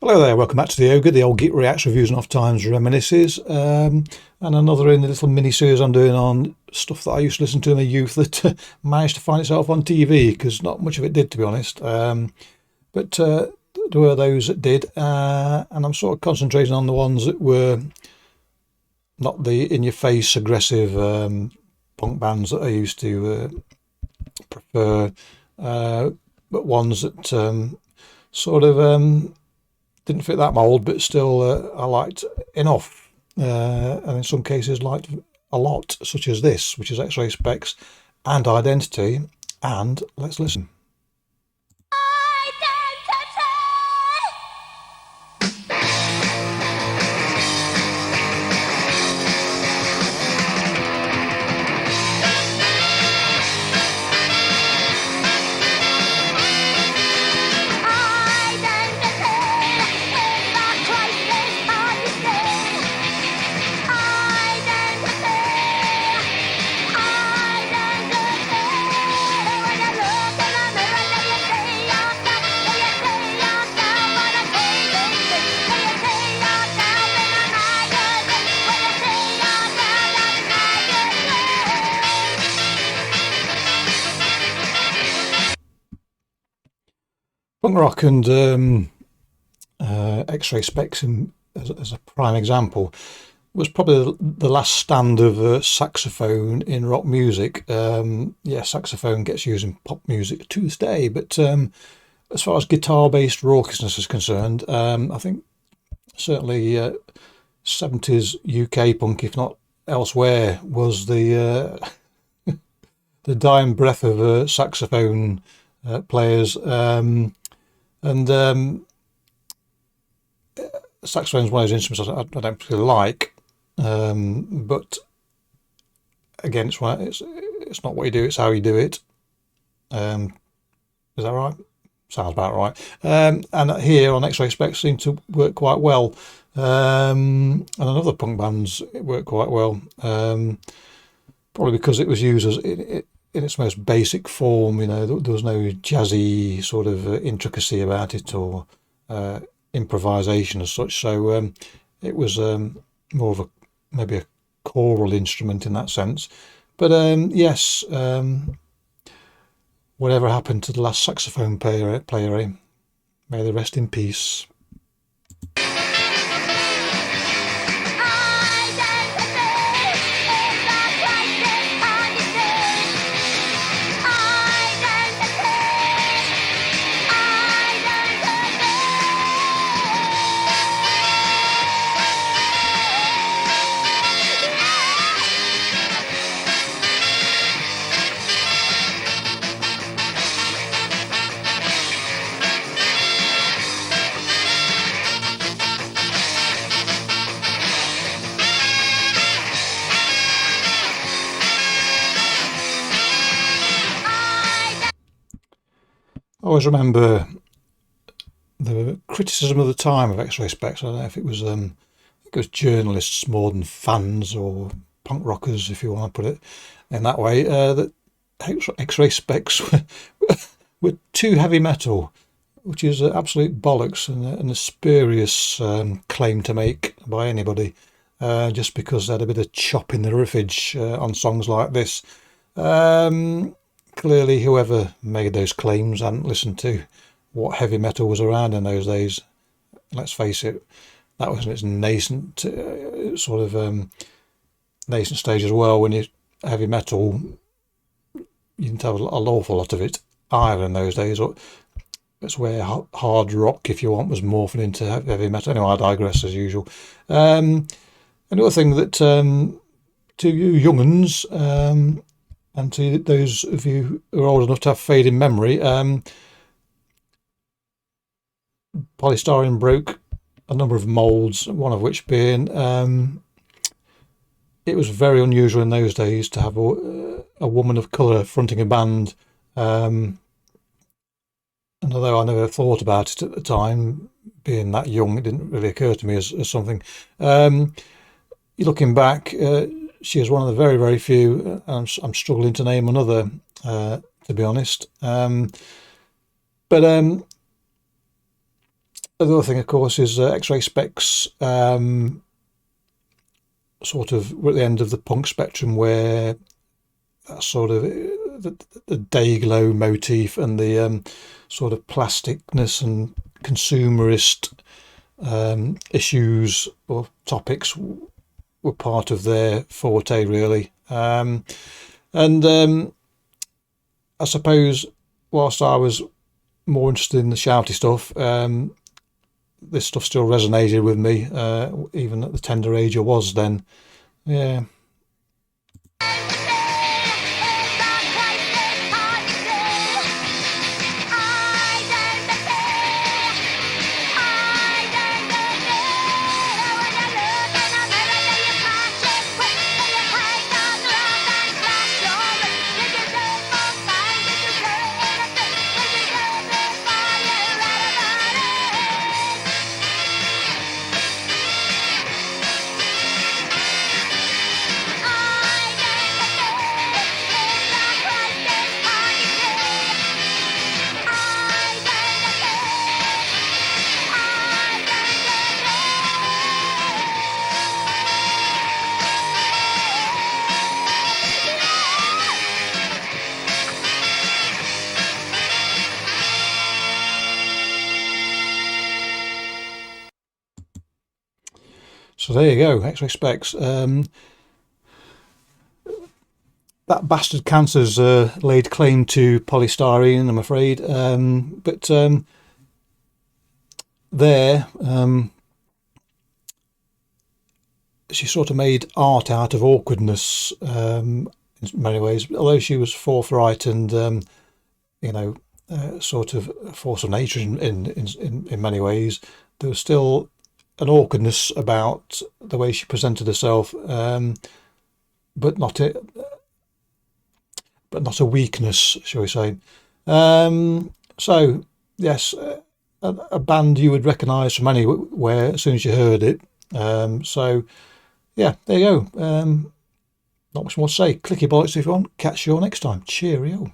Hello there, welcome back to the Ogre, the old Git Reacts, Reviews and Off Times Reminisces, and another in the little mini-series I'm doing on stuff that I used to listen to in my youth that managed to find itself on TV, because not much of it did, to be honest, but there were those that did, and I'm sort of concentrating on the ones that were not the in-your-face aggressive punk bands that I used to prefer, but ones that sort of didn't fit that mould, but still I liked enough, and in some cases liked a lot, such as this, which is X-Ray Spex and Identity. And let's listen. Punk rock and X-Ray Spex as a prime example was probably the last stand of saxophone in rock music. Yeah, saxophone gets used in pop music to this day, but as far as guitar-based raucousness is concerned, I think certainly 70s UK punk, if not elsewhere, was the dying breath of saxophone players. And saxophone is one of those instruments I don't particularly like, but again, it's not what you do, it's how you do it. Is that right? Sounds about right. And here on X-Ray Specs seem to work quite well, and another punk bands it worked quite well. Probably because it was used as in its most basic form. You know, there was no jazzy sort of intricacy about it or improvisation as such. So it was more of maybe a choral instrument in that sense. But yes, whatever happened to the last saxophone player, may they rest in peace. I always remember the criticism of the time of X-Ray Specs. I don't know if it was journalists more than fans or punk rockers, if you want to put it in that way. That X-Ray Specs were too heavy metal, which is absolute bollocks and a spurious claim to make by anybody. Just because they had a bit of chop in the riffage on songs like this. Clearly, whoever made those claims hadn't listened to what heavy metal was around in those days. Let's face it, that was in its nascent sort of nascent stage as well. When you heavy metal, you didn't have an awful lot of it either in those days. That's where hard rock, if you want, was morphing into heavy metal. Anyway, I digress as usual. Another thing that to you younguns, and to those of you who are old enough to have fading memory, polystyrene broke a number of moulds, one of which being it was very unusual in those days to have a woman of colour fronting a band. And although I never thought about it at the time, being that young, it didn't really occur to me as something. Looking back, she is one of the very, very few. I'm struggling to name another, to be honest. But The other thing, of course, is X-Ray Spex. Sort of we're at the end of the punk spectrum, where that sort of the day glow motif and the sort of plasticness and consumerist issues or topics were part of their forte, really. And I suppose whilst I was more interested in the shouty stuff, this stuff still resonated with me, even at the tender age I was then. Yeah. So there you go, X-Ray Spex. That bastard cancer's laid claim to polystyrene, I'm afraid. But there, she sort of made art out of awkwardness in many ways. Although she was forthright and, sort of a force of nature in many ways, there was still an awkwardness about the way she presented herself, but not a weakness, shall we say. So yes, a band you would recognise from anywhere as soon as you heard it. So yeah, there you go. Not much more to say. Click your bollocks if you want. Catch you all next time. Cheerio.